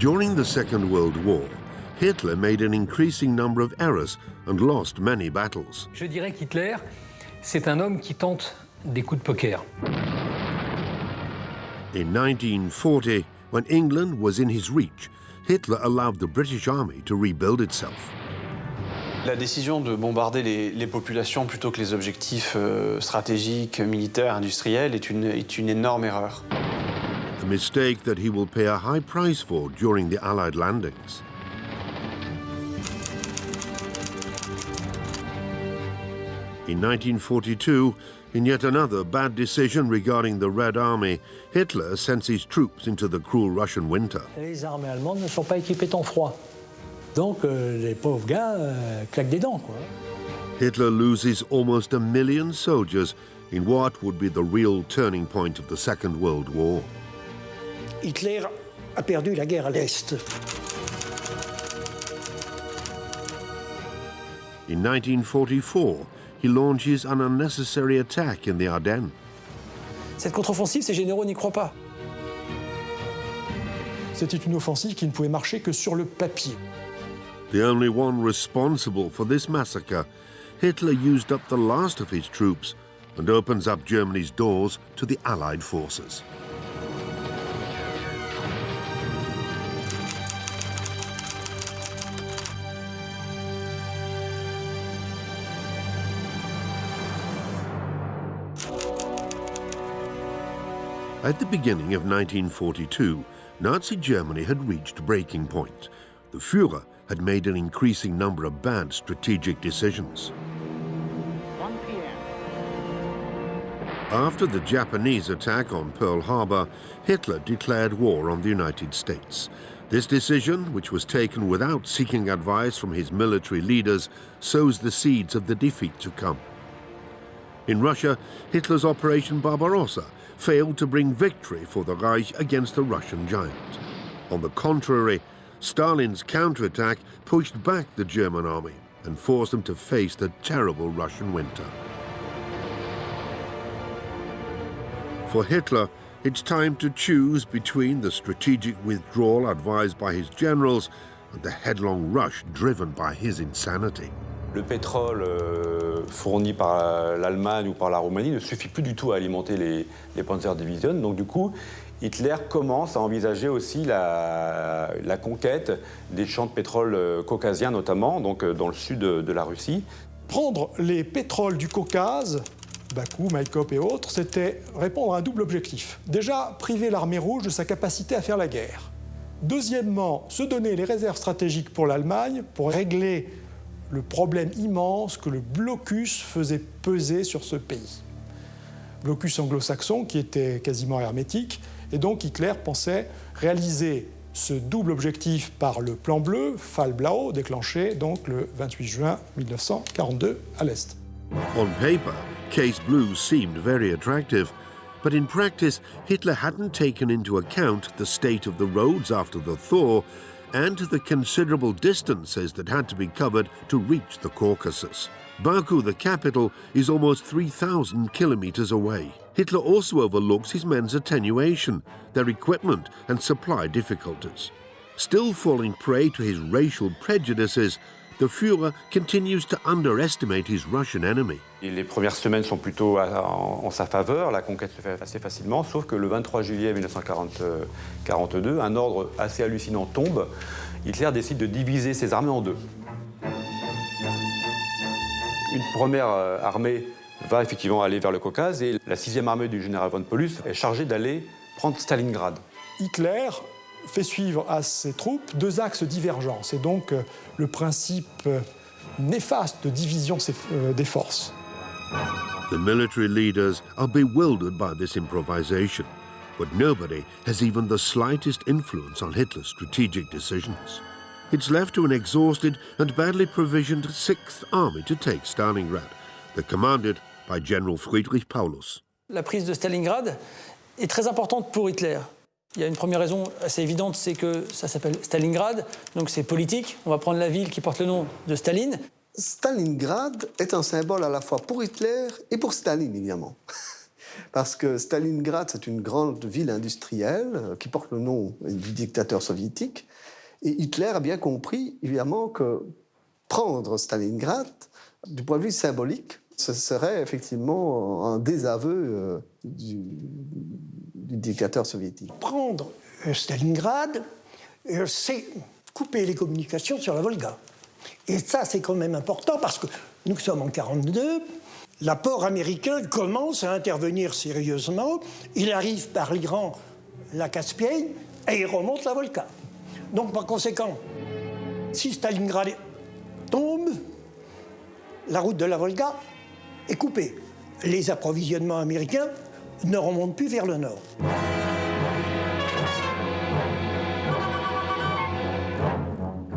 During the Second World War, Hitler made an increasing number of errors and lost many battles. Je dirais qu'Hitler, c'est un homme qui tente des coups de poker. In 1940, when England was in his reach, Hitler allowed the British Army to rebuild itself. La décision de bombarder les populations plutôt que les objectifs stratégiques, militaires, industriels est une énorme erreur. A mistake that he will pay a high price for during the Allied landings. In 1942, in yet another bad decision regarding the Red Army, Hitler sends his troops into the cruel Russian winter. Les armées allemandes ne sont pas équipées en froid. Donc les pauvres gars claquent des dents, quoi. Hitler loses almost 1 million soldiers in what would be the real turning point of the Second World War. Hitler a perdu la guerre à l'Est. In 1944, he launches an unnecessary attack in the Ardennes. Cette contre-offensive, ces généraux n'y croient pas. C'était une offensive qui ne pouvait marcher que sur le papier. The only one responsible for this massacre, Hitler used up the last of his troops and opens up Germany's doors to the Allied forces. At the beginning of 1942, Nazi Germany had reached breaking point. The Führer had made an increasing number of bad strategic decisions. 1 p.m. After the Japanese attack on Pearl Harbor, Hitler declared war on the United States. This decision, which was taken without seeking advice from his military leaders, sows the seeds of the defeat to come. In Russia, Hitler's Operation Barbarossa failed to bring victory for the Reich against the Russian giant. On the contrary, Stalin's counterattack pushed back the German army and forced them to face the terrible Russian winter. For Hitler, it's time to choose between the strategic withdrawal advised by his generals and the headlong rush driven by his insanity. Le pétrole fourni par l'Allemagne ou par la Roumanie ne suffit plus du tout à alimenter les Panzerdivision. Donc du coup, Hitler commence à envisager aussi la conquête des champs de pétrole caucasiens notamment, donc dans le sud de la Russie. Prendre les pétroles du Caucase, Bakou, Maïkop et autres, c'était répondre à un double objectif. Déjà, priver l'armée rouge de sa capacité à faire la guerre. Deuxièmement, se donner les réserves stratégiques pour l'Allemagne pour régler le problème immense que le blocus faisait peser sur ce pays. Blocus anglo-saxon qui était quasiment hermétique, et donc Hitler pensait réaliser ce double objectif par le plan bleu, Fallblau, déclenché donc le 28 juin 1942 à l'Est. On paper, Case Blue seemed very attractive, but in practice, Hitler hadn't taken into account the state of the roads after the thaw and the considerable distances that had to be covered to reach the Caucasus. Baku, the capital, is almost 3,000 kilometers away. Hitler also overlooks his men's attenuation, their equipment and supply difficulties. Still falling prey to his racial prejudices, the Führer continues to underestimate his Russian enemy. Les premières semaines sont plutôt en sa faveur, la conquête se fait assez facilement, sauf que le 23 juillet 1942, un ordre assez hallucinant tombe. Hitler décide de diviser ses armées en deux. Une première armée va effectivement aller vers le Caucase et la 6e armée du général von Paulus est chargée d'aller prendre Stalingrad. Hitler fait suivre à ses troupes deux axes divergents. C'est donc le principe néfaste de division des forces. The military leaders are bewildered by this improvisation, but nobody has even the slightest influence on Hitler's strategic decisions. It's left to an exhausted and badly provisioned 6th Army to take Stalingrad. They're commanded by General Friedrich Paulus. La prise de Stalingrad est très importante pour Hitler. Il y a une première raison assez évidente, c'est que ça s'appelle Stalingrad, donc c'est politique. On va prendre la ville qui porte le nom de Staline. Stalingrad est un symbole à la fois pour Hitler et pour Staline, évidemment. Parce que Stalingrad, c'est une grande ville industrielle qui porte le nom du dictateur soviétique. Et Hitler a bien compris, évidemment, que prendre Stalingrad, du point de vue symbolique, ce serait effectivement un désaveu du dictateur soviétique. Prendre Stalingrad, c'est couper les communications sur la Volga. Et ça, c'est quand même important parce que nous sommes en 1942, l'apport américain commence à intervenir sérieusement. Il arrive par l'Iran, la Caspienne, et il remonte la Volga. Donc, par conséquent, si Stalingrad tombe, la route de la Volga est coupée. Les approvisionnements américains ne remontent plus vers le nord.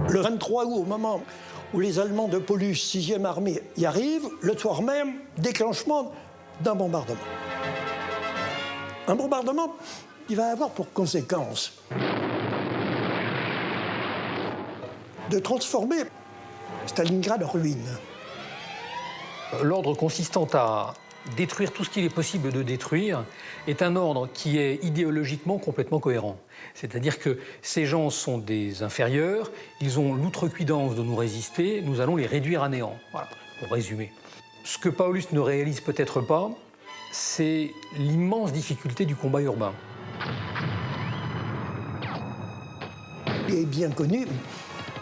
Le 23 août, au moment où les Allemands de Paulus, 6e armée, y arrivent, le soir même, déclenchement d'un bombardement. Un bombardement qui va avoir pour conséquence de transformer Stalingrad en ruine. L'ordre consistant à détruire tout ce qu'il est possible de détruire est un ordre qui est idéologiquement complètement cohérent. C'est-à-dire que ces gens sont des inférieurs, ils ont l'outrecuidance de nous résister, nous allons les réduire à néant. Voilà, pour résumer. Ce que Paulus ne réalise peut-être pas, c'est l'immense difficulté du combat urbain. Il est bien connu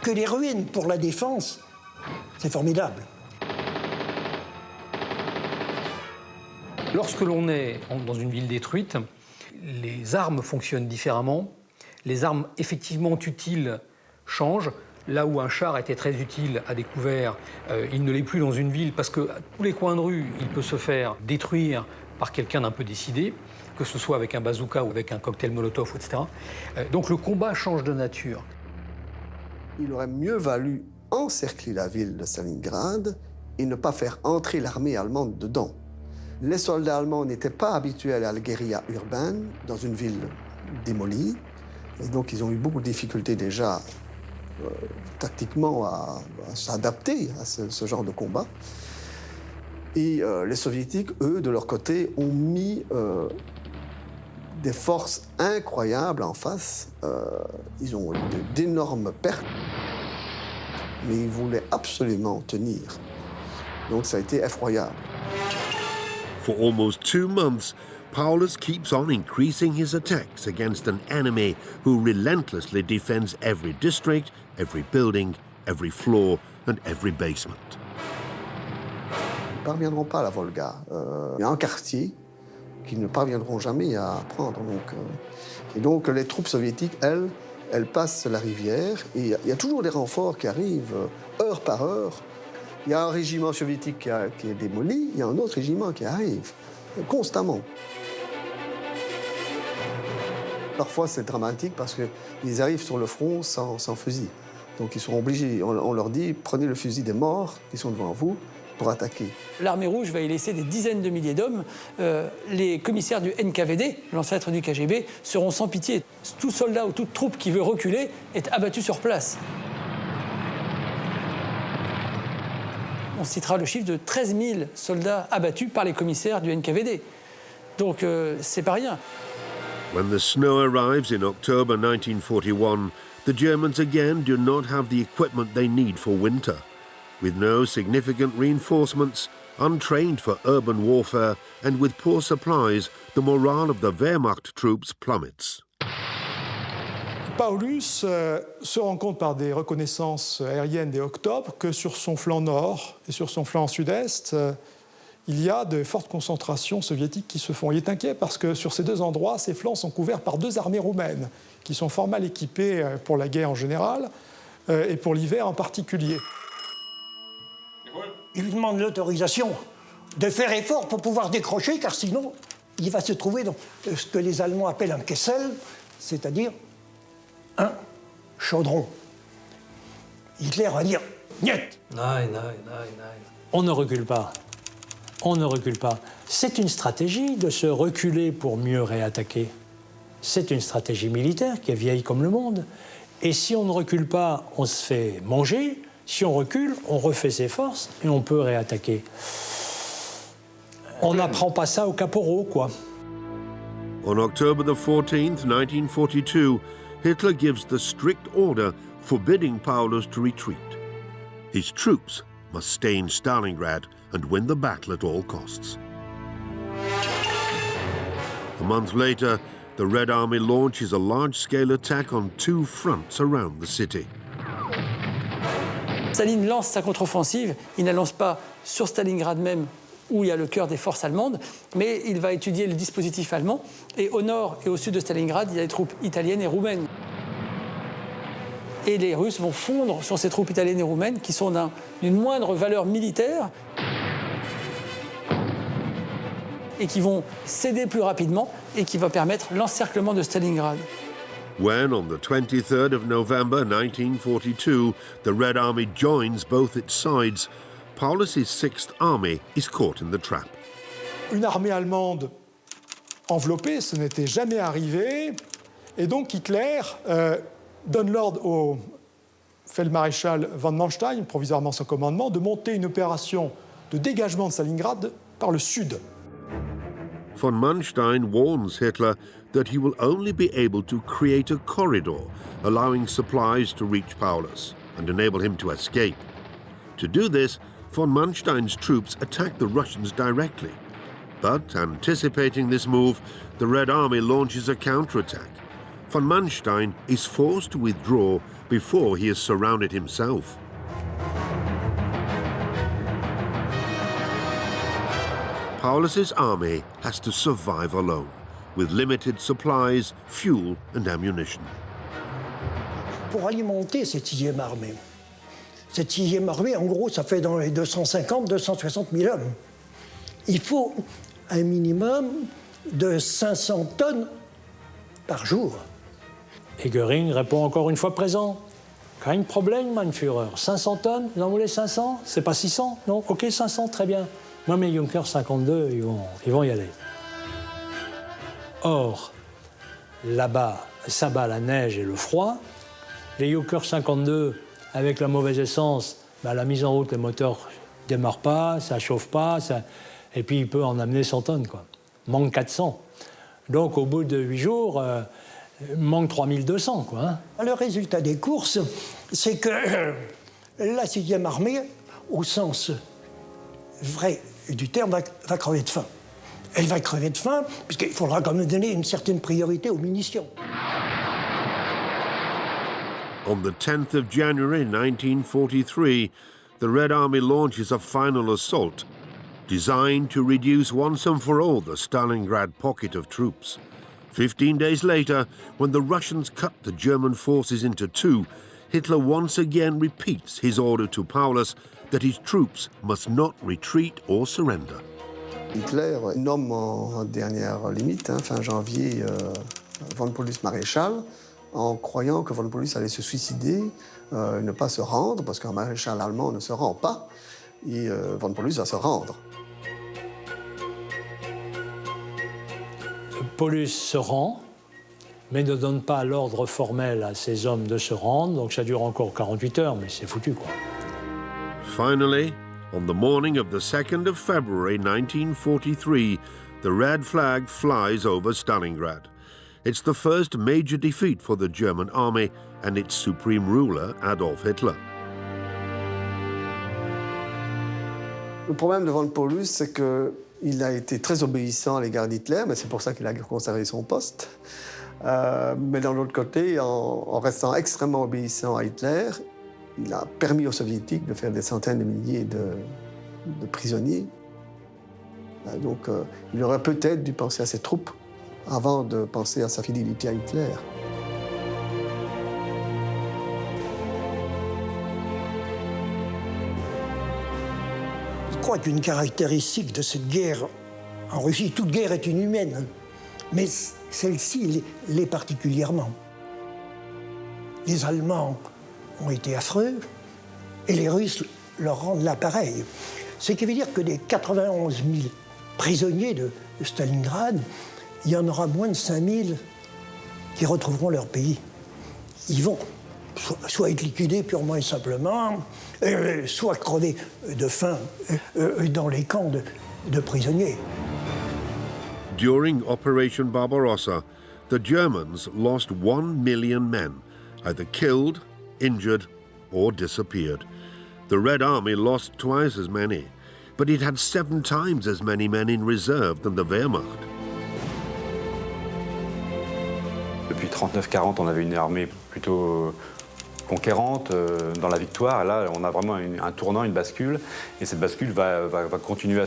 que les ruines pour la défense, c'est formidable. Lorsque l'on est dans une ville détruite, les armes fonctionnent différemment. Les armes effectivement utiles changent. Là où un char était très utile à découvert, il ne l'est plus dans une ville parce qu'à tous les coins de rue, il peut se faire détruire par quelqu'un d'un peu décidé, que ce soit avec un bazooka ou avec un cocktail Molotov, etc. Donc le combat change de nature. Il aurait mieux valu encercler la ville de Stalingrad et ne pas faire entrer l'armée allemande dedans. Les soldats allemands n'étaient pas habitués à la guérilla urbaine dans une ville démolie. Et donc, ils ont eu beaucoup de difficultés déjà tactiquement à s'adapter à ce genre de combat. Et les soviétiques, eux, de leur côté, ont mis des forces incroyables en face. Ils ont eu d'énormes pertes, mais ils voulaient absolument tenir. Donc, ça a été effroyable. For almost 2 months, Paulus keeps on increasing his attacks against an enemy who relentlessly defends every district, every building, every floor and every basement. Ils ne parviendront pas à la Volga. Il y a un quartier qu'ils ne parviendront jamais à prendre. Et donc les troupes soviétiques, elles passent la rivière et il y a toujours des renforts qui arrivent heure par heure. Il y a un régiment soviétique qui est démoli, il y a un autre régiment qui arrive constamment. Parfois, c'est dramatique parce qu'ils arrivent sur le front sans fusil. Donc, ils sont obligés, on leur dit, prenez le fusil des morts qui sont devant vous pour attaquer. L'armée rouge va y laisser des dizaines de milliers d'hommes. Les commissaires du NKVD, l'ancêtre du KGB, seront sans pitié. Tout soldat ou toute troupe qui veut reculer est abattu sur place. On citera le chiffre de 13 000 soldats abattus par les commissaires du NKVD. Donc, c'est pas rien. When the snow arrives in October 1941, the Germans again do not have the equipment they need for winter. With no significant reinforcements, untrained for urban warfare, and with poor supplies, the morale of the Wehrmacht troops plummets. Paulus se rend compte par des reconnaissances aériennes dès octobre que sur son flanc nord et sur son flanc sud-est, il y a de fortes concentrations soviétiques qui se font. Il est inquiet parce que sur ces deux endroits, ces flancs sont couverts par deux armées roumaines qui sont fort mal équipées pour la guerre en général et pour l'hiver en particulier. Il lui demande l'autorisation de faire effort pour pouvoir décrocher, car sinon, il va se trouver dans ce que les Allemands appellent un Kessel, c'est-à-dire un chaudron. Hitler va dire « Niet ». Non. On ne recule pas. On ne recule pas. C'est une stratégie de se reculer pour mieux réattaquer. C'est une stratégie militaire qui est vieille comme le monde. Et si on ne recule pas, on se fait manger. Si on recule, on refait ses forces et on peut réattaquer. On n'apprend pas ça au caporaux, quoi. On October the 14th, 1942, Hitler gives the strict order forbidding Paulus to retreat. His troops must stay in Stalingrad and win the battle at all costs. A month later, the Red Army launches a large-scale attack on 2 fronts around the city. Staline lance sa contre-offensive, il ne lance pas sur Stalingrad même, où il y a le cœur des forces allemandes, mais il va étudier le dispositif allemand. Et au nord et au sud de Stalingrad, il y a les troupes italiennes et roumaines. Et les Russes vont fondre sur ces troupes italiennes et roumaines qui sont d'une moindre valeur militaire et qui vont céder plus rapidement et qui va permettre l'encerclement de Stalingrad. When, on the 23rd of November 1942, the Red Army joins both its sides, Paulus's Sixth Army is caught in the trap. Une armée allemande enveloppée, ce n'était jamais arrivé, et donc Hitler donne l'ordre au Feldmaréchal von Manstein, provisoirement son commandement, de monter une opération de dégagement de Stalingrad par le sud. Von Manstein warns Hitler that he will only be able to create a corridor, allowing supplies to reach Paulus and enable him to escape. To do this, von Manstein's troops attack the Russians directly. But, anticipating this move, the Red Army launches a counterattack. Von Manstein is forced to withdraw before he is surrounded himself. Paulus's army has to survive alone, with limited supplies, fuel and ammunition. Pour alimenter cette 6e armée, cette 6e armée, en gros, ça fait dans les 250-260 000 hommes. Il faut un minimum de 500 tonnes par jour. Et Göring répond encore une fois présent. Kein Problem, mein Führer. 500 tonnes, vous en voulez 500? C'est pas 600? Non? Ok, 500, très bien. Moi, mes Junkers 52, ils vont y aller. Or, là-bas, ça bat la neige et le froid. Les Junkers 52, avec la mauvaise essence, la mise en route, les moteurs ne démarrent pas, ça ne chauffe pas, et puis il peut en amener 100 tonnes, quoi. Manque 400. Donc, au bout de 8 jours, manque 3200, quoi. Hein. Le résultat des courses, c'est que la 6e armée, au sens vrai du terme, va crever de faim. Elle va crever de faim, puisqu'il faudra quand même donner une certaine priorité aux munitions. On the 10th of January 1943, the Red Army launches a final assault, designed to reduce once and for all the Stalingrad pocket of troops. 15 days later, when the Russians cut the German forces into 2, Hitler once again repeats his order to Paulus that his troops must not retreat or surrender. Hitler nomme en dernière limite, fin janvier, von Paulus maréchal, en croyant que von Paulus allait se suicider, ne pas se rendre, parce qu'un maréchal allemand ne se rend pas, et von Paulus va se rendre. Paulus se rend, mais ne donne pas l'ordre formel à ses hommes de se rendre, donc ça dure encore 48 heures, mais c'est foutu, quoi. Finally, on the morning of the 2nd of February 1943, the red flag flies over Stalingrad. It's the first major defeat for the German army and its supreme ruler, Adolf Hitler. Le problème de von Paulus, c'est qu'il a été très obéissant à l'égard d'Hitler, mais c'est pour ça qu'il a conservé son poste. Mais d'un autre côté, en restant extrêmement obéissant à Hitler, il a permis aux Soviétiques de faire des centaines de milliers de prisonniers. Donc, il aurait peut-être dû penser à ses troupes avant de penser à sa fidélité à Hitler. Je crois qu'une caractéristique de cette guerre en Russie, toute guerre est inhumaine, mais celle-ci l'est particulièrement. Les Allemands ont été affreux et les Russes leur rendent l'appareil. Ce qui veut dire que des 91 000 prisonniers de Stalingrad, il y en aura moins de 5 000 qui retrouveront leur pays. Ils vont soit être liquidés purement et simplement, soit crever de faim dans les camps de prisonniers. During Operation Barbarossa, the Germans lost 1 million men, either killed, injured, or disappeared. The Red Army lost twice as many, but it had 7 times as many men in reserve than the Wehrmacht. Depuis 39-40, on avait une armée plutôt conquérante, dans la victoire. Et là, on a vraiment un tournant, une bascule. Et cette bascule va continuer à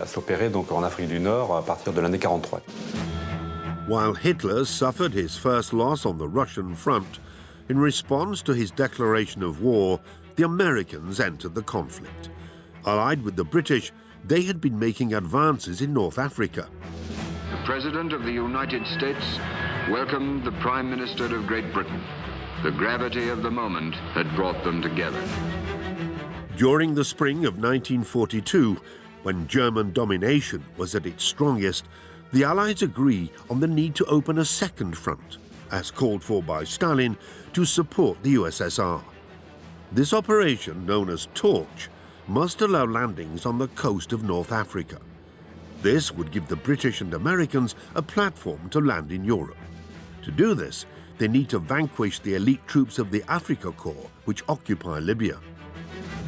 s'opérer donc en Afrique du Nord à partir de l'année 43. While Hitler suffered his first loss on the Russian front, in response to his declaration of war, the Americans entered the conflict. Allied with the British, they had been making advances in North Africa. The President of the United States welcomed the Prime Minister of Great Britain. The gravity of the moment had brought them together. During the spring of 1942, when German domination was at its strongest, the Allies agree on the need to open a second front, as called for by Stalin, to support the USSR. This operation, known as Torch, must allow landings on the coast of North Africa. This would give the British and Americans a platform to land in Europe. To do this, they need to vanquish the elite troops of the Afrika Korps, which occupy Libya.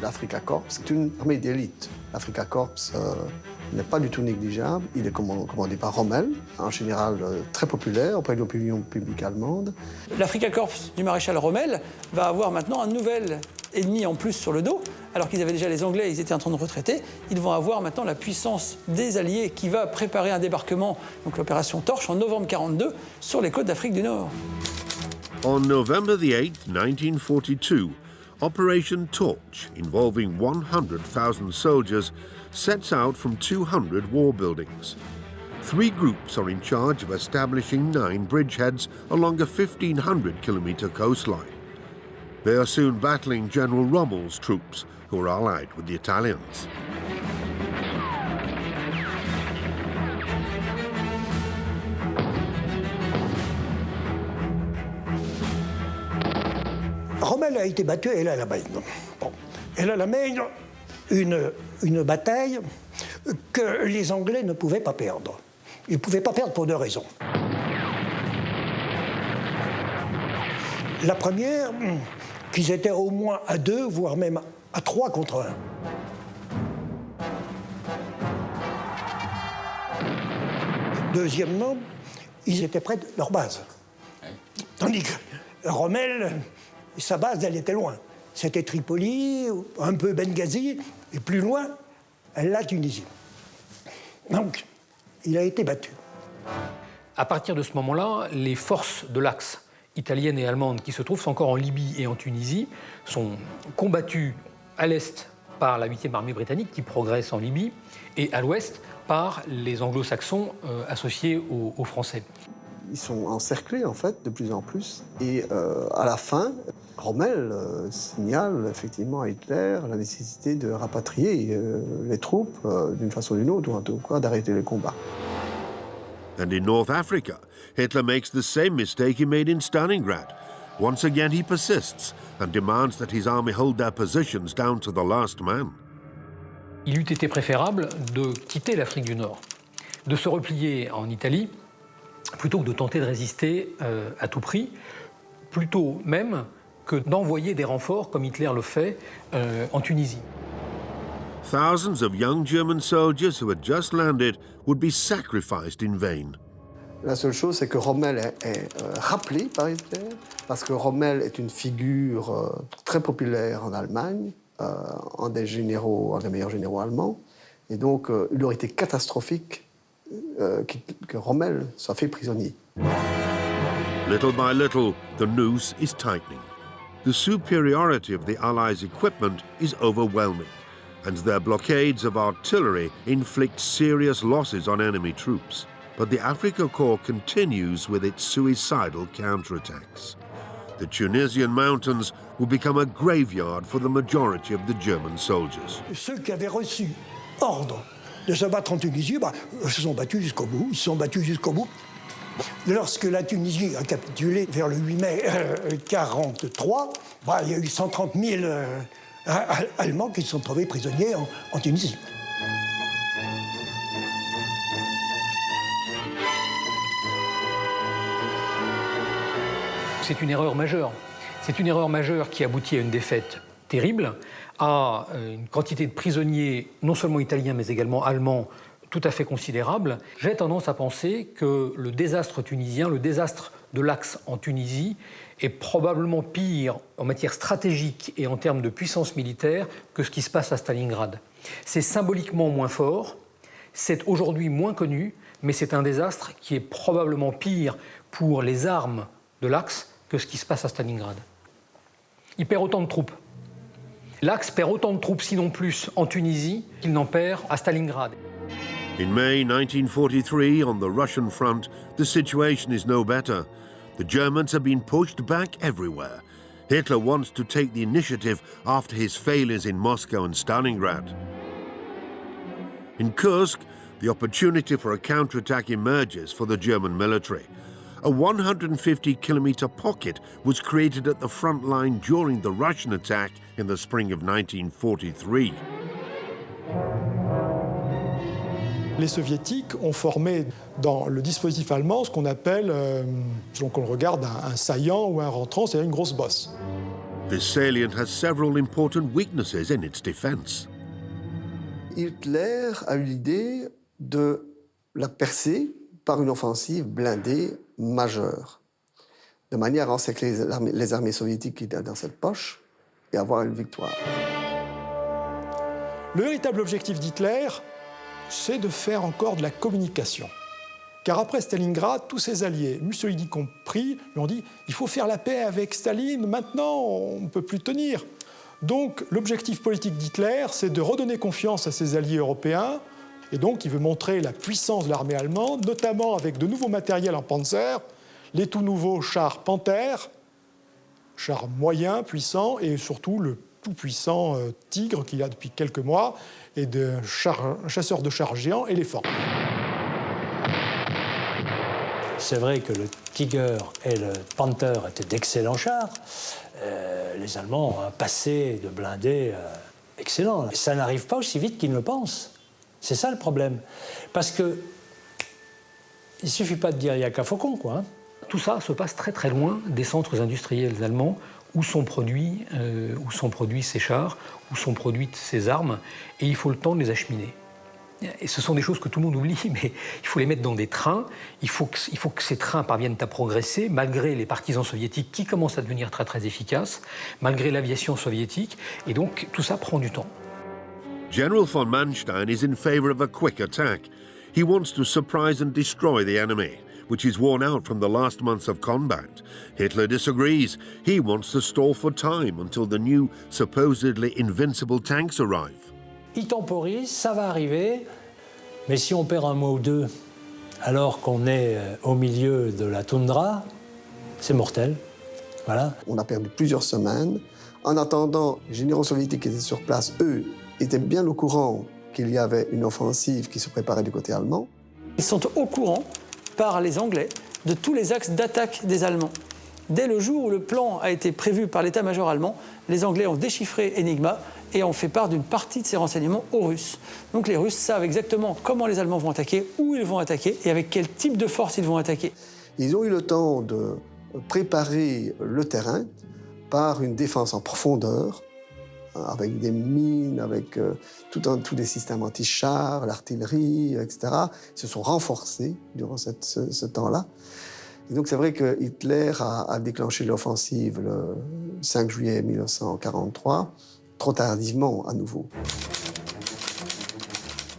L'Africa Corps, c'est une armée d'élite. L'Africa Corps n'est pas du tout négligeable. Il est commandé par Rommel, un général très populaire auprès de l'opinion publique allemande. L'Africa Corps du maréchal Rommel va avoir maintenant un nouvel ennemi en plus sur le dos. Alors qu'ils avaient déjà les Anglais, ils étaient en train de retraiter. Ils vont avoir maintenant la puissance des Alliés qui va préparer un débarquement, donc l'opération Torche, en novembre 1942, sur les côtes d'Afrique du Nord. On November the 8th, 1942, Operation Torch, involving 100,000 soldiers, sets out from 200 war buildings. 3 groups are in charge of establishing 9 bridgeheads along a 1,500-kilometre coastline. They are soon battling General Rommel's troops, who are allied with the Italians. Rommel a été battu à El Alamein. Bon. El Alamein, une bataille que les Anglais ne pouvaient pas perdre. Ils ne pouvaient pas perdre pour 2 raisons. La première, qu'ils étaient au moins à 2, voire même à 3 contre 1. Deuxièmement, ils étaient près de leur base. Tandis que Rommel, sa base, elle était loin. C'était Tripoli, un peu Benghazi, et plus loin, la Tunisie. Donc, il a été battu. À partir de ce moment-là, les forces de l'Axe italienne et allemande qui se trouvent encore en Libye et en Tunisie sont combattues à l'est par la 8e armée britannique qui progresse en Libye et à l'ouest par les anglo-saxons associés aux Français. Ils sont encerclés, en fait, de plus en plus. Et à la fin, Rommel signale effectivement à Hitler la nécessité de rapatrier les troupes d'une façon ou d'une autre, ou en tout cas d'arrêter les combats. And in North Africa, Hitler makes the same mistake he made in Stalingrad. Once again, he persists and demands that his army hold their positions down to the last man. Il eût été préférable de quitter l'Afrique du Nord, de se replier en Italie, plutôt que de tenter de résister à tout prix, plutôt même que d'envoyer des renforts, comme Hitler le fait, en Tunisie. Thousands of young German soldiers who had just landed would be sacrificed in vain. La seule chose, c'est que Rommel est rappelé par Hitler, parce que Rommel est une figure très populaire en Allemagne, un des meilleurs généraux allemands, et donc il aurait été catastrophique que Rommel soit fait prisonnier. Little by little, the noose is tightening. The superiority of the Allies' equipment is overwhelming, and their blockades of artillery inflict serious losses on enemy troops. But the Afrika Korps continues with its suicidal counterattacks. The Tunisian mountains will become a graveyard for the majority of the German soldiers. Ceux qui avaient reçu ordre de se battre en Tunisie, se sont battus jusqu'au bout. Ils se sont battus jusqu'au bout. Lorsque la Tunisie a capitulé vers le 8 mai 1943, il y a eu 130 000 Allemands qui se sont trouvés prisonniers en Tunisie. c'est une erreur majeure. C'est une erreur majeure qui aboutit à une défaite terrible, à une quantité de prisonniers, non seulement italiens, mais également allemands, tout à fait considérable. J'ai tendance à penser que le désastre tunisien, le désastre de l'Axe en Tunisie, est probablement pire en matière stratégique et en termes de puissance militaire que ce qui se passe à Stalingrad. C'est symboliquement moins fort, c'est aujourd'hui moins connu, mais c'est un désastre qui est probablement pire pour les armes de l'Axe que ce qui se passe à Stalingrad. Il perd autant de troupes. L'Axe perd autant de troupes, sinon plus, en Tunisie qu'il n'en perd à Stalingrad. In May 1943, on the Russian front, the situation is no better. The Germans have been pushed back everywhere. Hitler wants to take the initiative after his failures in Moscow and Stalingrad. In Kursk, the opportunity for a counterattack emerges for the German military. A 150-kilometer pocket was created at the front line during the Russian attack in the spring of 1943. Les soviétiques ont formé dans le dispositif allemand ce qu'on appelle, selon qu'on le regarde, un saillant ou un rentrant, c'est-à-dire une grosse bosse. This salient has several important weaknesses in its defense. Hitler a eu l'idée de la percer par une offensive blindée majeure, de manière à encercler les armées soviétiques qui étaient dans cette poche et avoir une victoire. Le véritable objectif d'Hitler, c'est de faire encore de la communication. Car après Stalingrad, tous ses alliés, Mussolini compris, lui ont dit « il faut faire la paix avec Staline, maintenant on ne peut plus tenir ». Donc l'objectif politique d'Hitler, c'est de redonner confiance à ses alliés européens, et donc il veut montrer la puissance de l'armée allemande, notamment avec de nouveaux matériels en panzer, les tout nouveaux chars Panther, chars moyens, puissants, et surtout le tout-puissant Tigre qu'il y a depuis quelques mois, et de chasseurs de chars géants éléphants. C'est vrai que le Tiger et le Panther étaient d'excellents chars. Les Allemands ont un passé de blindés excellent. Ça n'arrive pas aussi vite qu'ils ne le pensent. C'est ça le problème. Parce que il ne suffit pas de dire il n'y a qu'un faucon, quoi. Hein. Tout ça se passe très très loin des centres industriels allemands où sont produits ces chars, où sont produites ces armes, et il faut le temps de les acheminer. Et ce sont des choses que tout le monde oublie, mais il faut les mettre dans des trains, il faut que ces trains parviennent à progresser, malgré les partisans soviétiques qui commencent à devenir très très efficaces, malgré l'aviation soviétique, et donc tout ça prend du temps. General von Manstein is in favor of a quick attack. He wants to surprise and destroy the enemy, which is worn out from the last months of combat. Hitler disagrees. He wants to stall for time until the new, supposedly invincible tanks arrive. Il temporise, ça va arriver, mais si on perd un mois ou deux alors qu'on est au milieu de la toundra, c'est mortel. Voilà. On a perdu plusieurs semaines. En attendant, les généraux soviétiques qui étaient sur place, eux, étaient bien au courant qu'il y avait une offensive qui se préparait du côté allemand. Ils sont au courant, par les Anglais, de tous les axes d'attaque des Allemands. Dès le jour où le plan a été prévu par l'état-major allemand, les Anglais ont déchiffré Enigma et ont fait part d'une partie de ces renseignements aux Russes. Donc les Russes savent exactement comment les Allemands vont attaquer, où ils vont attaquer et avec quel type de force ils vont attaquer. Ils ont eu le temps de préparer le terrain par une défense en profondeur, avec des mines, avec tous les systèmes anti-chars, l'artillerie, etc. Ils se sont renforcés durant ce temps-là. Et donc c'est vrai que Hitler a déclenché l'offensive le 5 juillet 1943, trop tardivement à nouveau.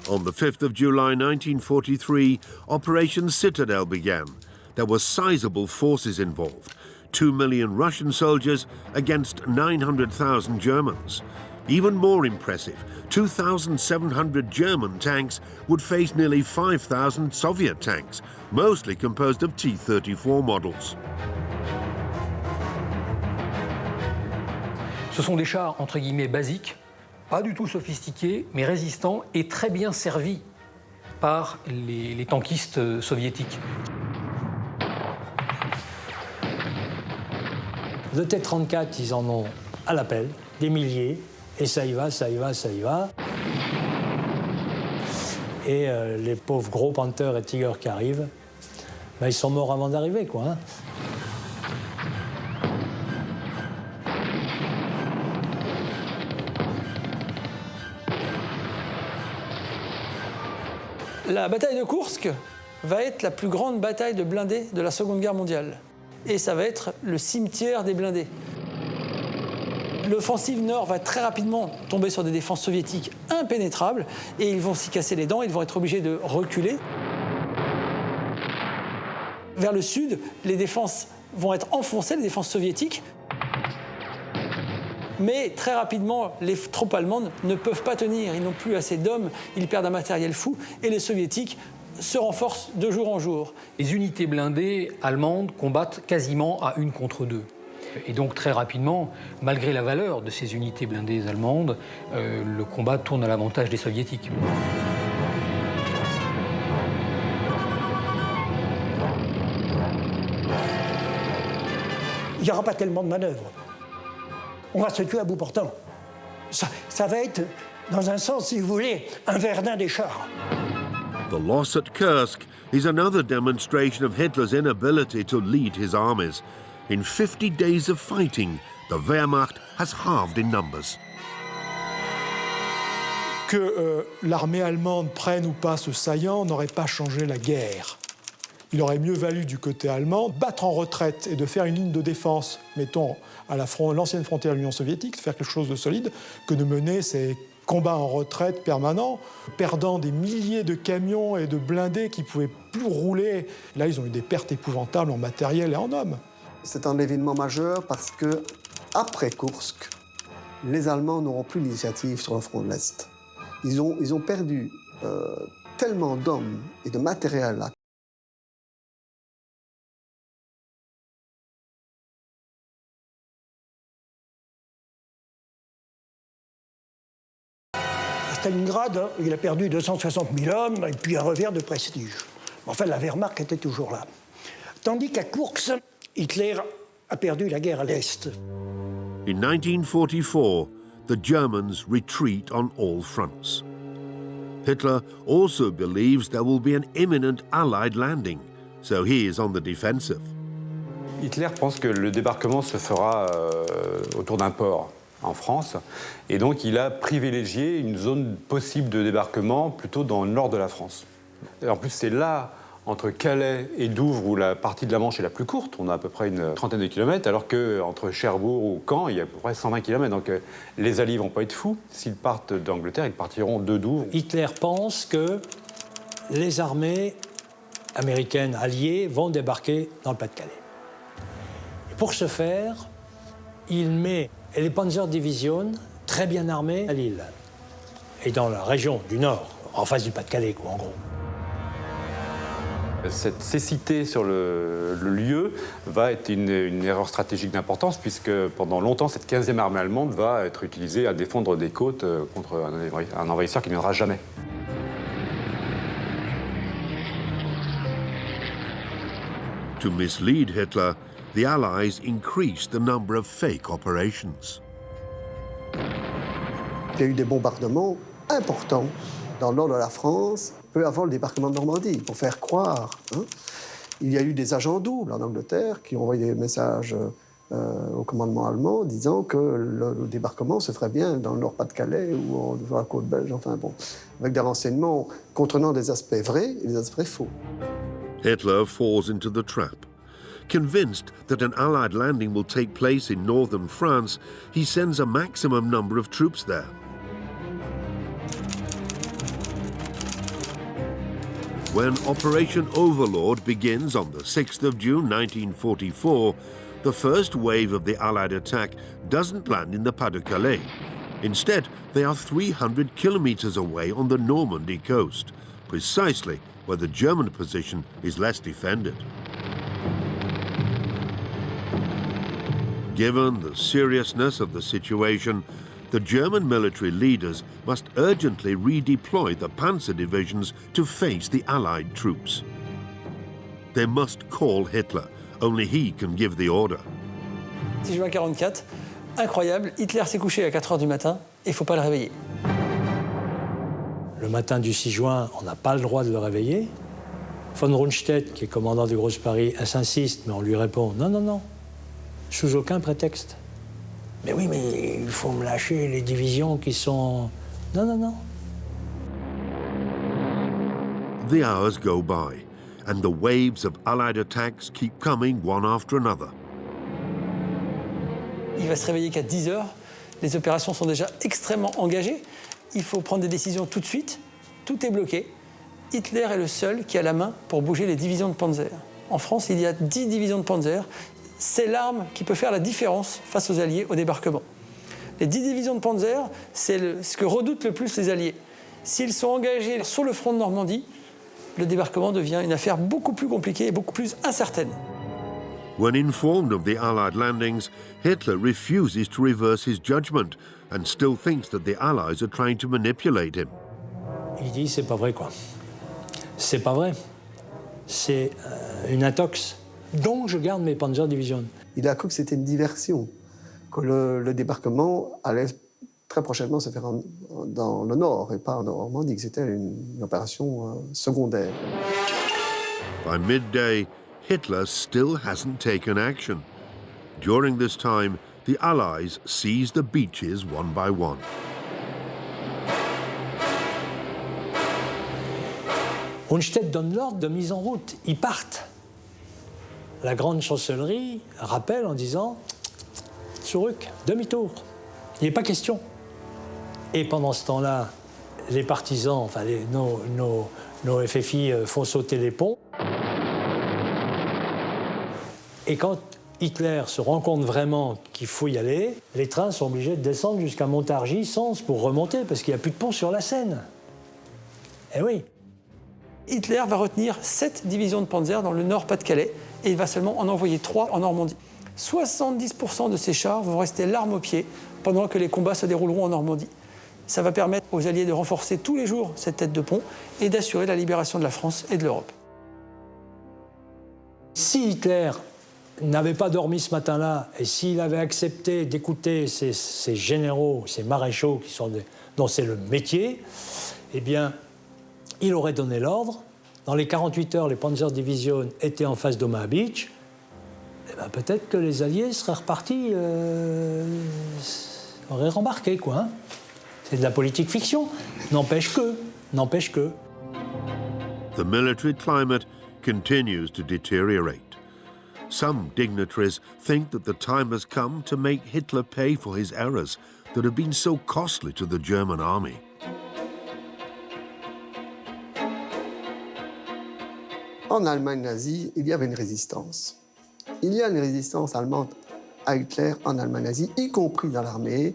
On the 5th of July 1943, Operation Citadel began. There were sizable forces involved. 2 million Russian soldiers against 900,000 Germans. Even more impressive, 2,700 German tanks would face nearly 5,000 Soviet tanks, mostly composed of T-34 models. Ce sont des chars, entre guillemets, basiques, pas du tout sophistiqués, mais résistants et très bien servis par les tankistes soviétiques. De T-34, ils en ont à l'appel, des milliers, et ça y va, ça y va, ça y va. Et les pauvres gros Panther et Tiger qui arrivent, ben, ils sont morts avant d'arriver, quoi. Hein. La bataille de Koursk va être la plus grande bataille de blindés de la Seconde Guerre mondiale. Et ça va être le cimetière des blindés. L'offensive nord va très rapidement tomber sur des défenses soviétiques impénétrables et ils vont s'y casser les dents, ils vont être obligés de reculer. Vers le sud, les défenses vont être enfoncées, les défenses soviétiques. Mais très rapidement, les troupes allemandes ne peuvent pas tenir, ils n'ont plus assez d'hommes, ils perdent un matériel fou et les soviétiques se renforcent de jour en jour. Les unités blindées allemandes combattent quasiment à 1 contre 2. Et donc très rapidement, malgré la valeur de ces unités blindées allemandes, le combat tourne à l'avantage des soviétiques. Il n'y aura pas tellement de manœuvres. On va se tuer à bout portant. Ça va être, dans un sens, si vous voulez, un Verdun des chars. The loss at Kursk is another demonstration of Hitler's inability to lead his armies. In 50 days of fighting, the Wehrmacht has halved in numbers. Que l'armée allemande prenne ou pas ce saillant n'aurait pas changé la guerre. Il aurait mieux valu du côté allemand battre en retraite et de faire une ligne de défense, mettons, à l'ancienne frontière de l'Union soviétique, de faire quelque chose de solide, que de mener ces combats en retraite permanents, perdant des milliers de camions et de blindés qui ne pouvaient plus rouler. Là, ils ont eu des pertes épouvantables en matériel et en hommes. C'est un événement majeur parce que, après Koursk, les Allemands n'auront plus l'initiative sur le front de l'Est. Ils ont perdu tellement d'hommes et de matériel là. À Stalingrad, il a perdu 260 000 hommes et puis un revers de prestige. Enfin, la Wehrmacht était toujours là. Tandis qu'à Koursk, Hitler a perdu la guerre à l'Est. In 1944, the Germans retreat on all fronts. Hitler also believes there will be an imminent Allied landing, so he is on the defensive. Hitler pense que le débarquement se fera autour d'un port en France, et donc il a privilégié une zone possible de débarquement plutôt dans le nord de la France. Et en plus, c'est là, entre Calais et Douvres, où la partie de la Manche est la plus courte, on a à peu près une trentaine de kilomètres, alors qu'entre Cherbourg ou Caen, il y a à peu près 120 kilomètres. Donc les Alliés ne vont pas être fous. S'ils partent d'Angleterre, ils partiront de Douvres. Hitler pense que les armées américaines alliées vont débarquer dans le Pas-de-Calais. Et pour ce faire, il met les Panzerdivision très bien armées à Lille et dans la région du Nord, en face du Pas-de-Calais, quoi, en gros. Cette cécité sur le lieu va être une erreur stratégique d'importance, puisque pendant longtemps, cette 15e armée allemande va être utilisée à défendre des côtes contre un envahisseur qui ne viendra jamais. To mislead Hitler, the Allies increased the number of fake operations. Il y a eu des bombardements importants dans le nord de la France, peu avant le débarquement de Normandie, pour faire croire. Il y a eu des agents doubles en Angleterre qui ont envoyé des messages au commandement allemand disant que le débarquement se ferait bien dans le Nord-Pas-de-Calais ou sur la côte belge, enfin bon, avec des renseignements contenant des aspects vrais et des aspects faux. Hitler falls into the trap. Convinced that an Allied landing will take place in northern France, he sends a maximum number of troops there. When Operation Overlord begins on the 6th of June 1944, the first wave of the Allied attack doesn't land in the Pas-de-Calais. Instead, they are 300 kilometers away on the Normandy coast, precisely where the German position is less defended. Given the seriousness of the situation, the German military leaders must urgently redeploy the panzer divisions to face the Allied troops. They must call Hitler. Only he can give the order. 6 juin 1944, incroyable, Hitler s'est couché à 4 h du matin et il ne faut pas le réveiller. Le matin du 6 juin, on n'a pas le droit de le réveiller. Von Rundstedt, qui est commandant du Grosse Paris, insiste, mais on lui répond « Non, non, non, sous aucun prétexte. » Mais oui, mais il faut me lâcher les divisions qui sont... Non, non, non. The hours go by, and the waves of Allied attacks keep coming one after another. Il va se réveiller qu'à 10 heures. Les opérations sont déjà extrêmement engagées. Il faut prendre des décisions tout de suite. Tout est bloqué. Hitler est le seul qui a la main pour bouger les divisions de Panzer. En France, il y a 10 divisions de Panzer. C'est l'arme qui peut faire la différence face aux Alliés au débarquement. Les 10 divisions de Panzer, c'est ce que redoutent le plus les Alliés. S'ils sont engagés sur le front de Normandie, le débarquement devient une affaire beaucoup plus compliquée et beaucoup plus incertaine. When informed of the Allied landings, Hitler refuses to reverse his judgment and still thinks that the Allies are trying to manipulate him. Il dit c'est pas vrai quoi. C'est pas vrai. C'est une intox. Donc je garde mes Panzer Division. Il a cru que c'était une diversion, que le débarquement allait très prochainement se faire dans le nord et pas en Normandie, que c'était une opération secondaire. By midday, Hitler still hasn't taken action. During this time, the Allies seize the beaches one by one. Rundstedt donne l'ordre de mise en route. Ils partent. La grande chancellerie rappelle en disant « Zurück, demi-tour ». Il n'est pas question. Et pendant ce temps-là, les partisans, enfin nos FFI font sauter les ponts. Et quand Hitler se rend compte vraiment qu'il faut y aller, les trains sont obligés de descendre jusqu'à Montargis, Sens, pour remonter, parce qu'il n'y a plus de pont sur la Seine. Eh oui. Hitler va retenir 7 divisions de Panzer dans le Nord-Pas-de-Calais et il va seulement en envoyer 3 en Normandie. 70% de ces chars vont rester l'arme au pied pendant que les combats se dérouleront en Normandie. Ça va permettre aux Alliés de renforcer tous les jours cette tête de pont et d'assurer la libération de la France et de l'Europe. Si Hitler n'avait pas dormi ce matin-là et s'il avait accepté d'écouter ces généraux, ces maréchaux dont c'est le métier, eh bien, il aurait donné l'ordre. Dans les 48 heures, les Panzer Division étaient en face d'Omaha Beach. Eh bien, peut-être que les Alliés seraient repartis, auraient rembarqué, quoi. Hein. C'est de la politique fiction. N'empêche que. The military climate continues to deteriorate. Some dignitaries think that the time has come to make Hitler pay for his errors that have been so costly to the German army. En Allemagne nazie, il y avait une résistance. Il y a une résistance allemande à Hitler en Allemagne nazie, y compris dans l'armée,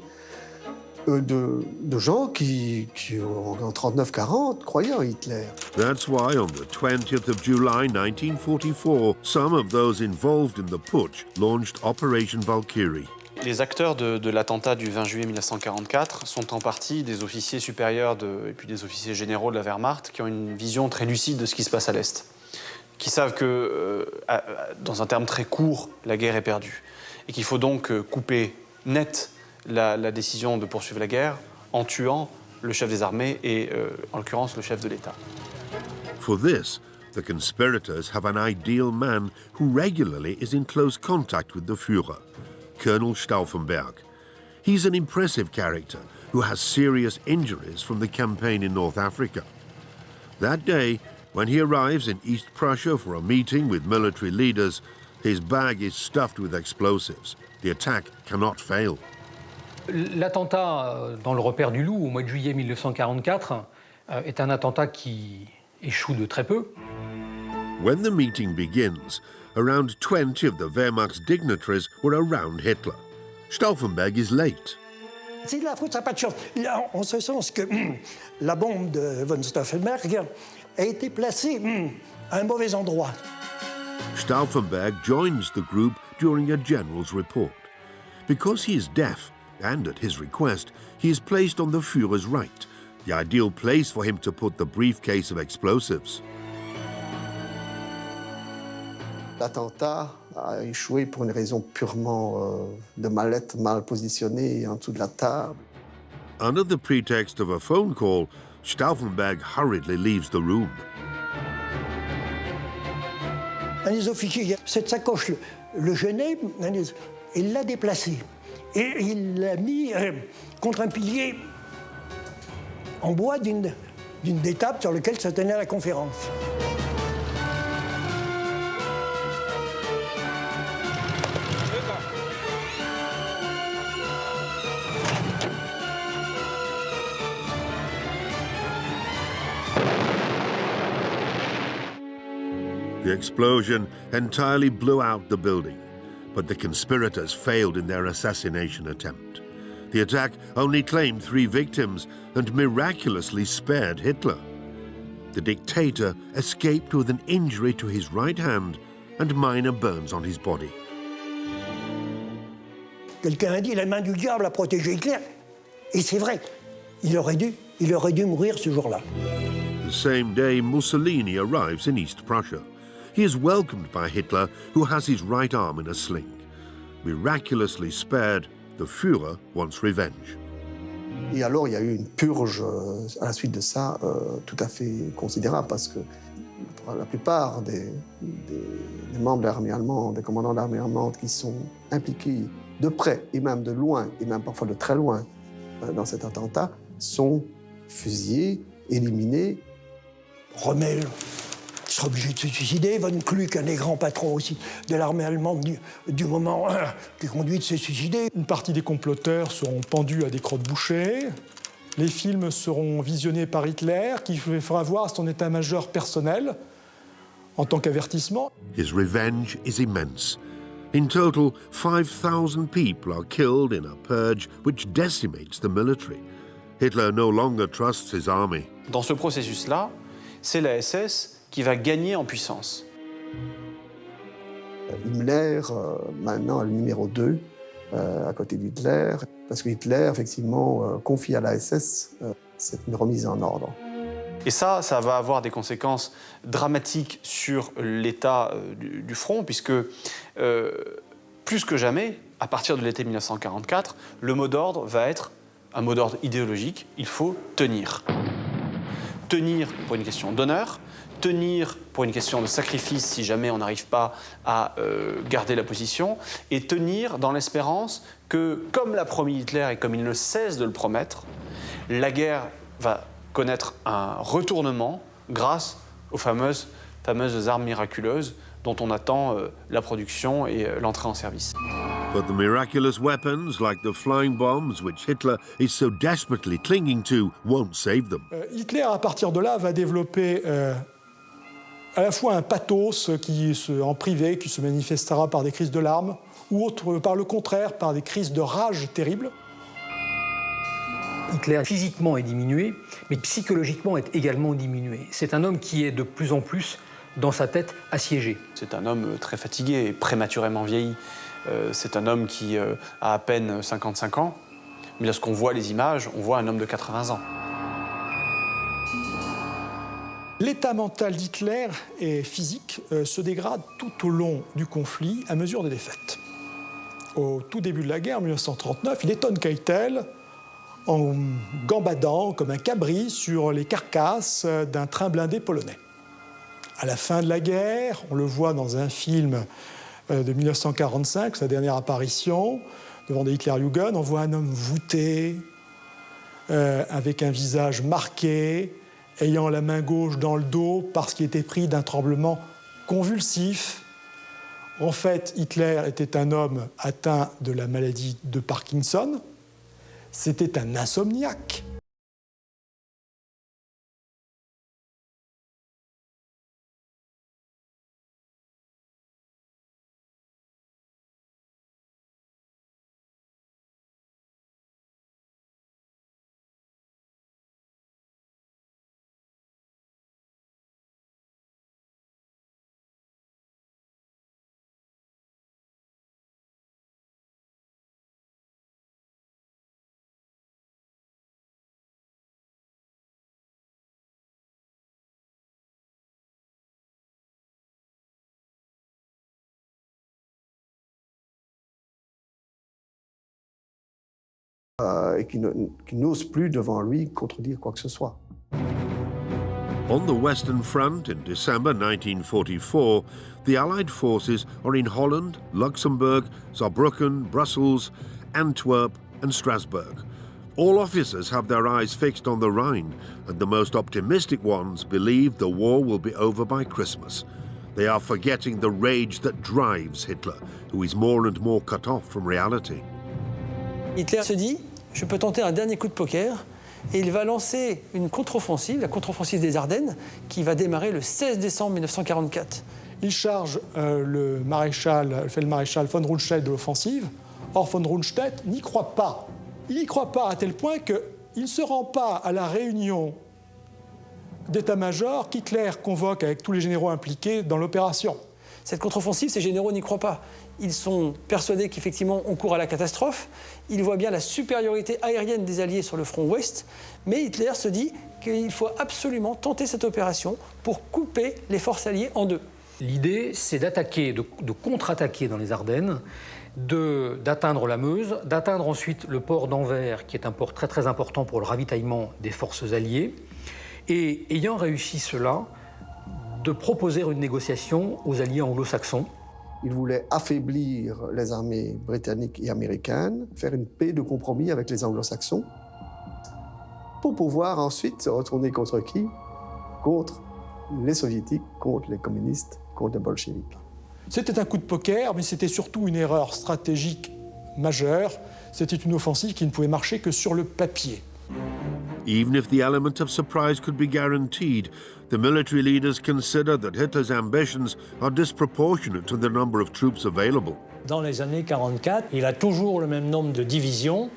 de gens qui en 39-40, croyaient en Hitler. That's why on the 20th of July 1944, some of those involved in the putsch launched Operation Valkyrie. Les acteurs de l'attentat du 20 juillet 1944 sont en partie des officiers supérieurs et puis des officiers généraux de la Wehrmacht qui ont une vision très lucide de ce qui se passe à l'Est, qui savent que, dans un terme très court, la guerre est perdue et qu'il faut donc couper net la décision de poursuivre la guerre en tuant le chef des armées et, en l'occurrence, le chef de l'État. For this, the conspirators have an ideal man who regularly is in close contact with the Führer, Colonel Stauffenberg. He's an impressive character who has serious injuries from the campaign in North Africa. That day, when he arrives in East Prussia for a meeting with military leaders, his bag is stuffed with explosives. The attack cannot fail. L'attentat dans le repère du Loup au mois de juillet 1944 est un attentat qui échoue de très peu. When the meeting begins, around 20 of the Wehrmacht's dignitaries were around Hitler. Stauffenberg is late. C'est de la faute, ça n'a pas de chance. En ce sens que la bombe de von Stauffenberg a été placée à un mauvais endroit. Stauffenberg joins the group during a general's report. Because he is deaf, and at his request, he is placed on the Führer's right, the ideal place for him to put the briefcase of explosives. L'attentat a échoué pour une raison purement de mallette mal positionnée en dessous de la table. Under the pretext of a phone call, Stauffenberg hurriedly leaves the room. Un des officiers, cette sacoche le gênait, il l'a déplacée. Et il l'a mis contre un pilier en bois d'une d'une des tables sur lesquelles se tenait la conférence. The explosion entirely blew out the building, but the conspirators failed in their assassination attempt. The attack only claimed 3 victims and miraculously spared Hitler. The dictator escaped with an injury to his right hand and minor burns on his body. Quelqu'un a dit la main du diable a protégé Hitler. Et c'est vrai, il aurait dû mourir ce jour-là. The same day, Mussolini arrives in East Prussia. He is welcomed by Hitler, who has his right arm in a sling. Miraculously spared, the Führer wants revenge. Et alors, il y a eu une purge à la suite de ça tout à fait considérable, parce que la plupart des membres de l'armée allemande, des commandants de l'armée allemande qui sont impliqués de près et même de loin, et même parfois de très loin, dans cet attentat, sont fusillés, éliminés. Rommel sera obligé de se suicider. Von Kluck, un des grands patrons aussi de l'armée allemande du moment, qui conduit de se suicider. Une partie des comploteurs seront pendus à des crottes bouchées. Les films seront visionnés par Hitler, qui fera voir son état-major personnel en tant qu'avertissement. His revenge is immense. In total, 5,000 people are killed in a purge which decimates the military. Hitler no longer trusts his army. Dans ce processus-là, c'est la SS qui va gagner en puissance. Himmler, maintenant, est le numéro 2 à côté d'Hitler, parce que Hitler, effectivement, confie à la SS cette remise en ordre. Et ça va avoir des conséquences dramatiques sur l'état du front, puisque plus que jamais, à partir de l'été 1944, le mot d'ordre va être un mot d'ordre idéologique. Il faut tenir. Tenir pour une question d'honneur, tenir pour une question de sacrifice si jamais on n'arrive pas à garder la position, et tenir dans l'espérance que, comme l'a promis Hitler et comme il ne cesse de le promettre, la guerre va connaître un retournement grâce aux fameuses armes miraculeuses dont on attend la production et l'entrée en service. But the miraculous weapons, like the flying bombs, which Hitler is so desperately clinging to, won't save them. Hitler, à partir de là, va développer à la fois un pathos en privé, qui se manifestera par des crises de larmes, ou par le contraire, par des crises de rage terribles. Hitler physiquement est diminué, mais psychologiquement est également diminué. C'est un homme qui est de plus en plus, dans sa tête, assiégé. C'est un homme très fatigué et prématurément vieilli. C'est un homme qui a à peine 55 ans, mais lorsqu'on voit les images, on voit un homme de 80 ans. L'état mental d'Hitler et physique se dégrade tout au long du conflit à mesure des défaites. Au tout début de la guerre, en 1939, il étonne Keitel en gambadant comme un cabri sur les carcasses d'un train blindé polonais. À la fin de la guerre, on le voit dans un film de 1945, sa dernière apparition, devant des Hitlerjugend, on voit un homme voûté, avec un visage marqué, ayant la main gauche dans le dos parce qu'il était pris d'un tremblement convulsif. En fait, Hitler était un homme atteint de la maladie de Parkinson. C'était un insomniaque. Et qui n'ose plus devant lui contredire quoi que ce soit. On the Western Front in December 1944, the Allied forces are in Holland, Luxembourg, Saarbrücken, Brussels, Antwerp and Strasbourg, All officers have their eyes fixed on the Rhine, and the most optimistic ones believe the war will be over by Christmas. They are forgetting the rage that drives Hitler, who is more and more cut off from reality. Hitler se dit, je peux tenter un dernier coup de poker, et il va lancer une contre-offensive, la contre-offensive des Ardennes, qui va démarrer le 16 décembre 1944. Il charge le feldmaréchal von Rundstedt de l'offensive. Or, von Rundstedt n'y croit pas. Il n'y croit pas à tel point qu'il ne se rend pas à la réunion d'état-major qu'Hitler convoque avec tous les généraux impliqués dans l'opération. Cette contre-offensive, ces généraux n'y croient pas. Ils sont persuadés qu'effectivement, on court à la catastrophe. Ils voient bien la supériorité aérienne des Alliés sur le front ouest. Mais Hitler se dit qu'il faut absolument tenter cette opération pour couper les forces alliées en deux. L'idée, c'est d'attaquer, de contre-attaquer dans les Ardennes, d'atteindre la Meuse, d'atteindre ensuite le port d'Anvers, qui est un port très très important pour le ravitaillement des forces alliées, et ayant réussi cela, de proposer une négociation aux alliés anglo-saxons. Il voulait affaiblir les armées britanniques et américaines, faire une paix de compromis avec les anglo-saxons, pour pouvoir ensuite se retourner contre qui? Contre les soviétiques, contre les communistes, contre les bolcheviks. C'était un coup de poker, mais c'était surtout une erreur stratégique majeure. C'était une offensive qui ne pouvait marcher que sur le papier. Even if the element of surprise could be guaranteed, the military leaders consider that Hitler's ambitions are disproportionate to the number of troops available. Dans les années 44, il a toujours le même nombre de divisions.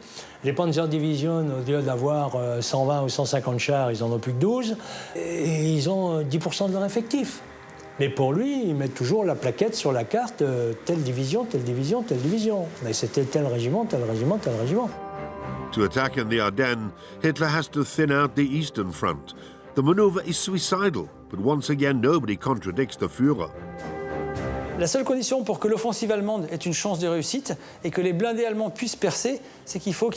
Les Panzerdivisionen, au lieu d'avoir 120 ou 150 chars, ils en ont plus que 12. Et ils ont 10% de leur effectif. Mais pour lui, ils mettent toujours la plaquette sur la carte, telle division, telle division, telle division. Mais c'était tel régiment, tel régiment, tel régiment. To attack in the Ardennes, Hitler has to thin out the Eastern Front. The maneuver is suicidal, but once again nobody contradicts the Führer. La seule condition pour que l'offensive allemande ait une chance de réussite et que les blindés allemands puissent percer, c'est qu'il faut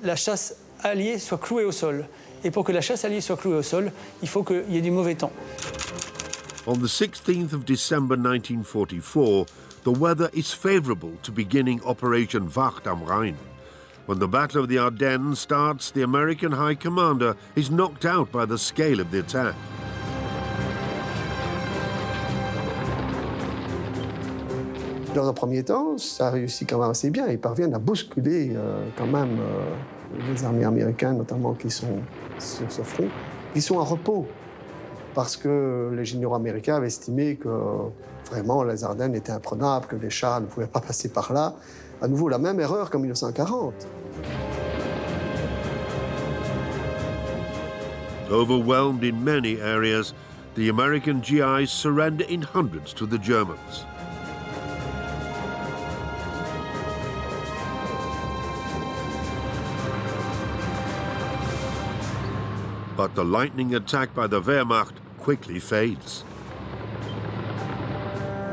la chasse alliée soit clouée au sol. Et pour que la chasse alliée soit clouée au sol, il faut qu'il y ait du mauvais temps. On the 16th of December 1944, the weather is favorable to beginning Operation Wacht am Rhein. When the Battle of the Ardennes starts, the American High Commander is knocked out by the scale of the attack. Dans un premier temps, ça réussit quand même assez bien. Ils parviennent à bousculer quand même les armées américaines, notamment qui sont sur ce front, qui sont en repos. Parce que les généraux américains avaient estimé que vraiment les Ardennes étaient imprenables, que les chars ne pouvaient pas passer par là. À nouveau, la même erreur qu'en 1940. Overwhelmed in many areas, the American GIs surrender in hundreds to the Germans. But the lightning attack by the Wehrmacht quickly fades.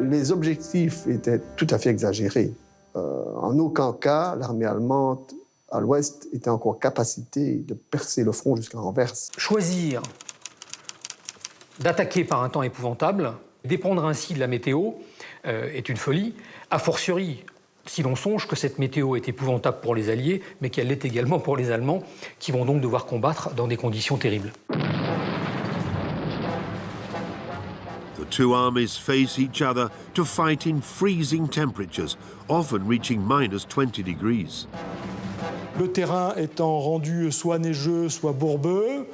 Les objectifs étaient tout à fait exagérés. En aucun cas, l'armée allemande à l'ouest était encore en capacité de percer le front jusqu'à Anvers. Choisir d'attaquer par un temps épouvantable, dépendre ainsi de la météo, est une folie. A fortiori, si l'on songe que cette météo est épouvantable pour les Alliés, mais qu'elle l'est également pour les Allemands, qui vont donc devoir combattre dans des conditions terribles. The two armies face each other to fight in freezing temperatures, often reaching -20 degrees. Le terrain étant rendu soit neigeux, soit bourbeux,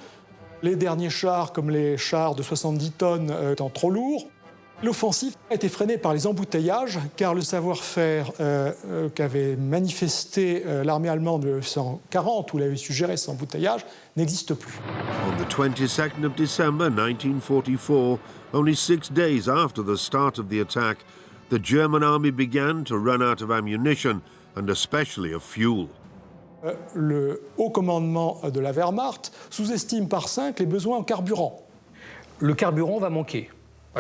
les derniers chars, comme les chars de 70 tonnes, étant trop lourds. L'offensive a été freinée par les embouteillages, car le savoir-faire qu'avait manifesté l'armée allemande en 1940, où elle avait su gérer ces embouteillages, n'existe plus. On the 22nd of December 1944, only 6 days after the start of the attack, the German army began to run out of ammunition and especially of fuel. Le haut commandement de la Wehrmacht sous-estime par 5 les besoins en carburant. Le carburant va manquer.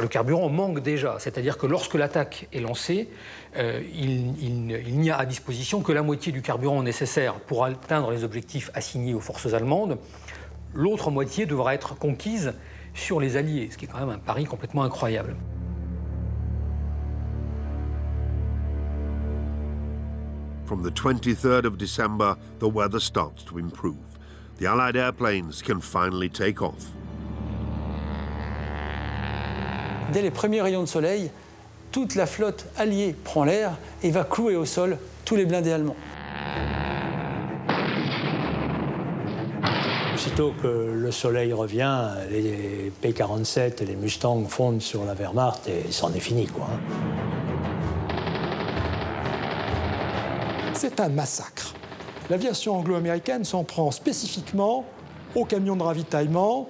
Le carburant manque déjà, c'est-à-dire que lorsque l'attaque est lancée, il n'y a à disposition que la moitié du carburant nécessaire pour atteindre les objectifs assignés aux forces allemandes. L'autre moitié devra être conquise sur les Alliés, ce qui est quand même un pari complètement incroyable. From the 23rd of December, the weather starts to improve. The Allied airplanes can finally take off. Dès les premiers rayons de soleil, toute la flotte alliée prend l'air et va clouer au sol tous les blindés allemands. Aussitôt que le soleil revient, les P-47 et les Mustangs fondent sur la Wehrmacht et c'en est fini, quoi. C'est un massacre. L'aviation anglo-américaine s'en prend spécifiquement aux camions de ravitaillement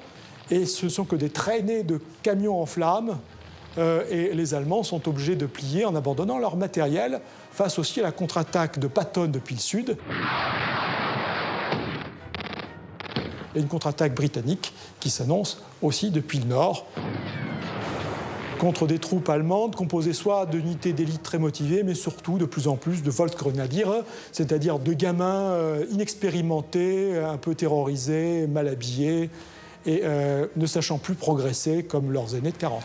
et ce sont que des traînées de camions en flammes et les Allemands sont obligés de plier en abandonnant leur matériel face aussi à la contre-attaque de Patton depuis le sud et une contre-attaque britannique qui s'annonce aussi depuis le nord contre des troupes allemandes composées soit d'unités d'élite très motivées, mais surtout de plus en plus de Volksgrenadier, c'est-à-dire de gamins inexpérimentés, un peu terrorisés, mal habillés, et ne sachant plus progresser comme leurs aînés de 40.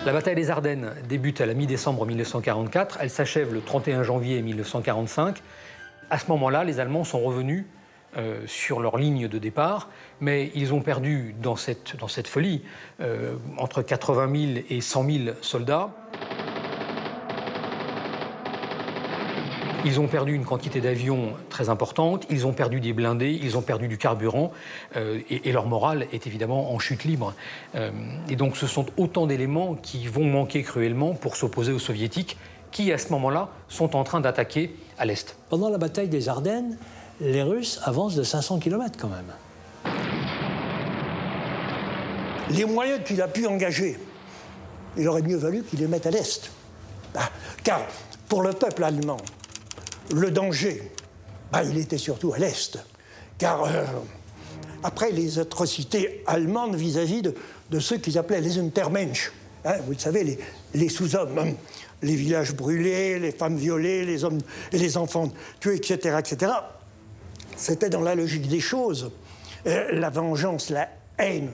La bataille des Ardennes débute à la mi-décembre 1944, elle s'achève le 31 janvier 1945. À ce moment-là, les Allemands sont revenus sur leur ligne de départ, mais ils ont perdu dans cette folie entre 80 000 et 100 000 soldats. Ils ont perdu une quantité d'avions très importante, ils ont perdu des blindés, ils ont perdu du carburant, et leur morale est évidemment en chute libre. Et donc ce sont autant d'éléments qui vont manquer cruellement pour s'opposer aux Soviétiques, qui à ce moment-là sont en train d'attaquer à l'Est. Pendant la bataille des Ardennes, les Russes avancent de 500 km quand même. Les moyens qu'il a pu engager, il aurait mieux valu qu'il les mette à l'Est. Car pour le peuple allemand, le danger, il était surtout à l'Est. Car après les atrocités allemandes vis-à-vis de ceux qu'ils appelaient les Untermensch, vous le savez, les sous-hommes, les villages brûlés, les femmes violées, les hommes et les enfants tués, etc., etc. C'était dans la logique des choses. La vengeance, la haine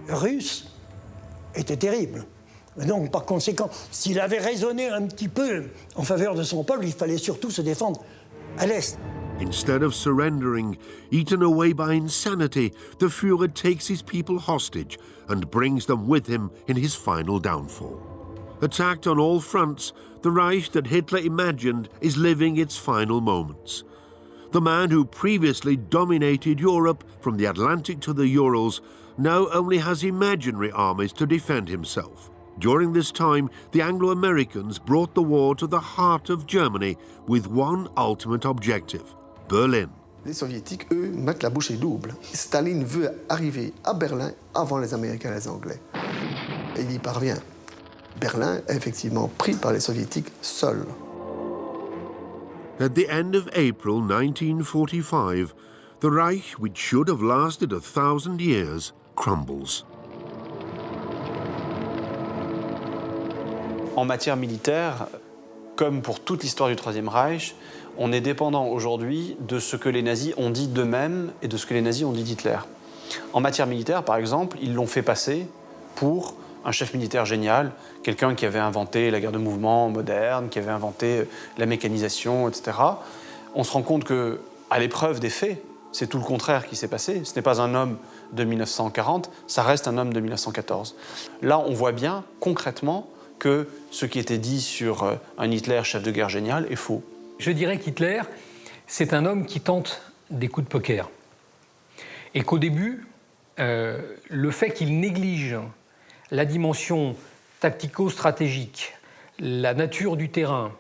russe était terrible. Donc, par conséquent, s'il avait raisonné un petit peu en faveur de son peuple, il fallait surtout se défendre à l'Est. Instead of surrendering, eaten away by insanity, the Führer takes his people hostage and brings them with him in his final downfall. Attacked on all fronts, the Reich that Hitler imagined is living its final moments. The man who previously dominated Europe from the Atlantic to the Urals now only has imaginary armies to defend himself. During this time, the Anglo-Americans brought the war to the heart of Germany with one ultimate objective: Berlin. Les Soviétiques, eux, mettent la bouchée double. Staline veut arriver à Berlin avant les Américains et les Anglais. Et il y parvient. Berlin est effectivement pris par les Soviétiques seuls. At the end of April 1945, the Reich, which should have lasted 1,000 years, crumbles. En matière militaire, comme pour toute l'histoire du Troisième Reich, on est dépendant aujourd'hui de ce que les nazis ont dit d'eux-mêmes et de ce que les nazis ont dit d'Hitler. En matière militaire, par exemple, ils l'ont fait passer pour un chef militaire génial, quelqu'un qui avait inventé la guerre de mouvement moderne, qui avait inventé la mécanisation, etc. On se rend compte qu'à l'épreuve des faits, c'est tout le contraire qui s'est passé. Ce n'est pas un homme de 1940, ça reste un homme de 1914. Là, on voit bien, concrètement, que ce qui était dit sur un Hitler chef de guerre génial est faux. Je dirais qu'Hitler, c'est un homme qui tente des coups de poker. Et qu'au début, le fait qu'il néglige la dimension tactico-stratégique, la nature du terrain,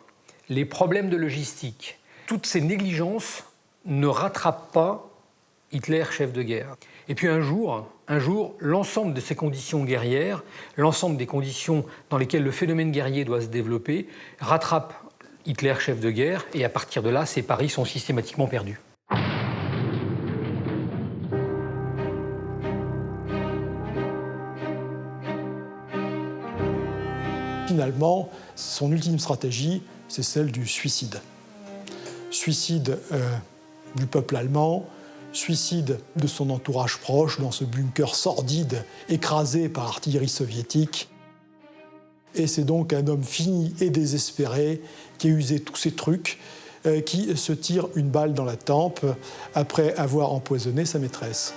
les problèmes de logistique, toutes ces négligences ne rattrapent pas Hitler chef de guerre. Et puis un jour, l'ensemble de ces conditions guerrières, l'ensemble des conditions dans lesquelles le phénomène guerrier doit se développer, rattrape Hitler chef de guerre, et à partir de là, ses paris sont systématiquement perdus. Finalement, son ultime stratégie, c'est celle du suicide. Suicide du peuple allemand, suicide de son entourage proche dans ce bunker sordide, écrasé par l'artillerie soviétique. Et c'est donc un homme fini et désespéré qui a usé tous ses trucs, qui se tire une balle dans la tempe après avoir empoisonné sa maîtresse.